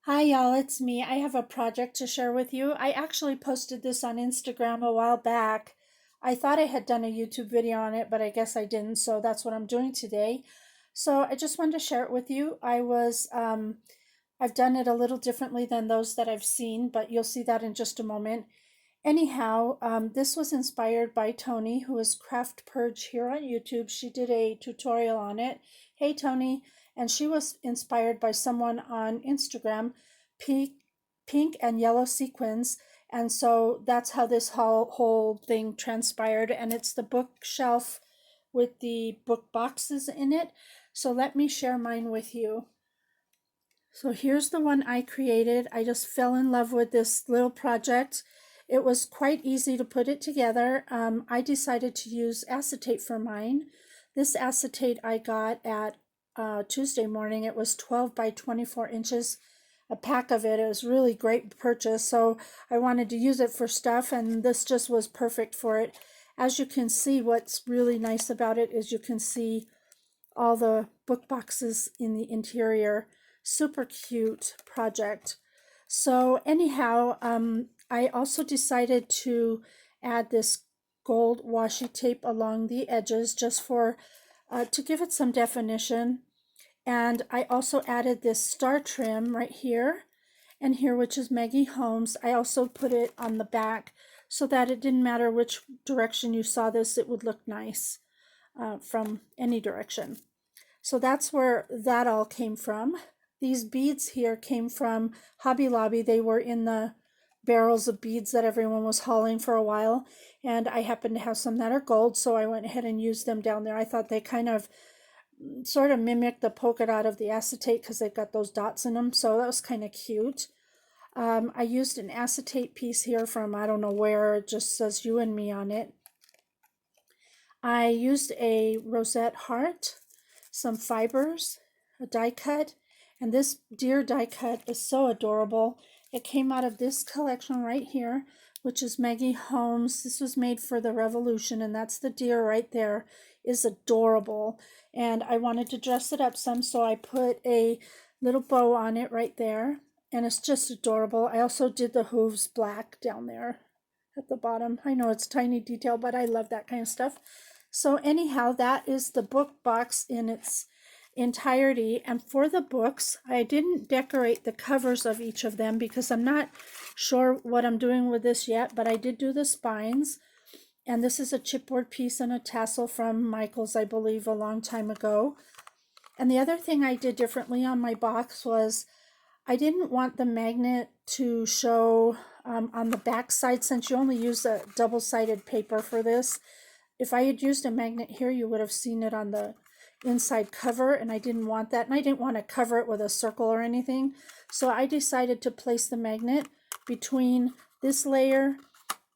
Hi y'all, it's me. I have a project to share with you. I actually posted this on Instagram a while back. I thought I had done a YouTube video on it, but I guess I didn't, so that's what I'm doing today. So I just wanted to share it with you. I've done it a little differently than those that I've seen, but you'll see that in just a moment. Anyhow, this was inspired by Toni, who is Craft Purge here on YouTube. She did a tutorial on it. Hey, Toni. And she was inspired by someone on Instagram, pink, pink and yellow sequins. And so that's how this whole thing transpired. And it's the bookshelf with the book boxes in it. So let me share mine with you. So here's the one I created. I just fell in love with this little project. It was quite easy to put it together. I decided to use acetate for mine. This acetate I got at Tuesday morning. It was 12 by 24 inches, a pack of it. It was really great purchase. So I wanted to use it for stuff, and this just was perfect for it. As you can see, what's really nice about it is you can see all the book boxes in the interior. Super cute project. So anyhow, I also decided to add this gold washi tape along the edges just for to give it some definition. And I also added this star trim right here and here, which is Maggie Holmes. I also put it on the back so that it didn't matter which direction you saw this, it would look nice from any direction. So that's where that all came from. These beads here came from Hobby Lobby. They were in the barrels of beads that everyone was hauling for a while, and I happen to have some that are gold, so I went ahead and used them down there. I thought they kind of sort of mimicked the polka dot of the acetate because they've got those dots in them, so that was kind of cute. I used an acetate piece here from I don't know where, it just says you and me on it. I used a rosette heart, some fibers, a die cut, and this deer die cut is so adorable. It came out of this collection right here, which is Maggie Holmes. This was made for the Revolution, and that's the deer right there. Is adorable. And I wanted to dress it up some, so I put a little bow on it right there, and it's just adorable. I also did the hooves black down there at the bottom. I know it's tiny detail, but I love that kind of stuff. So anyhow, that is the book box in its entirety. And for the books, I didn't decorate the covers of each of them because I'm not sure what I'm doing with this yet, but I did do the spines. And this is a chipboard piece and a tassel from Michael's, I believe, a long time ago. And the other thing I did differently on my box was I didn't want the magnet to show on the back side, since you only use a double-sided paper for this. If I had used a magnet here, you would have seen it on the inside cover, and I didn't want that, and I didn't want to cover it with a circle or anything. So I decided to place the magnet between this layer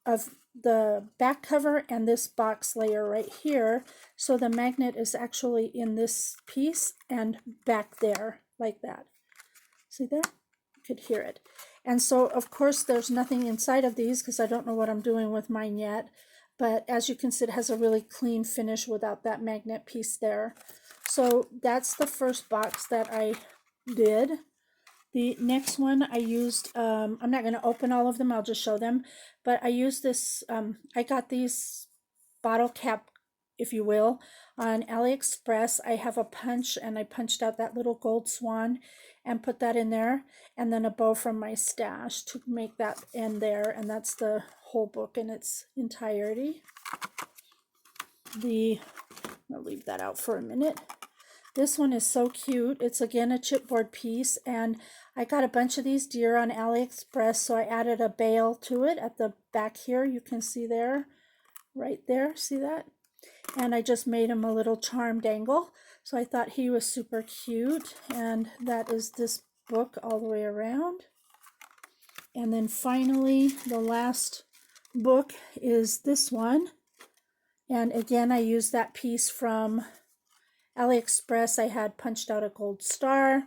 of the back cover and this box layer right here. So the magnet is actually in this piece and back there like that. See that? You could hear it. And so of course there's nothing inside of these because I don't know what I'm doing with mine yet. But as you can see, it has a really clean finish without that magnet piece there. So that's the first box that I did. The next one I used, I'm not going to open all of them, I'll just show them. But I used this, I got these bottle cap, if you will, on AliExpress. I have a punch, and I punched out that little gold swan and put that in there, and then a bow from my stash to make that end there, and that's the whole book in its entirety. I'll leave that out for a minute. This one is so cute. It's again a chipboard piece, and I got a bunch of these deer on AliExpress, so I added a bail to it at the back here. You can see there, right there, see that? And I just made him a little charm dangle. So I thought he was super cute, and that is this book all the way around. And then finally, the last book is this one. And again, I used that piece from AliExpress. I had punched out a gold star,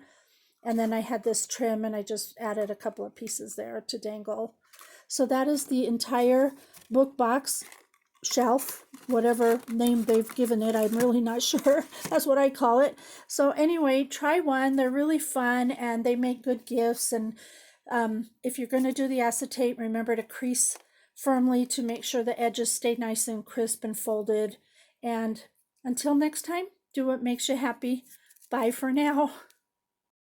and then I had this trim, and I just added a couple of pieces there to dangle. So that is the entire book box. shelf, whatever name they've given it. I'm really not sure. That's what I call it. So anyway, try one. They're really fun and they make good gifts. And if you're going to do the acetate, remember to crease firmly to make sure the edges stay nice and crisp and folded. And until next time, do what makes you happy. Bye for now.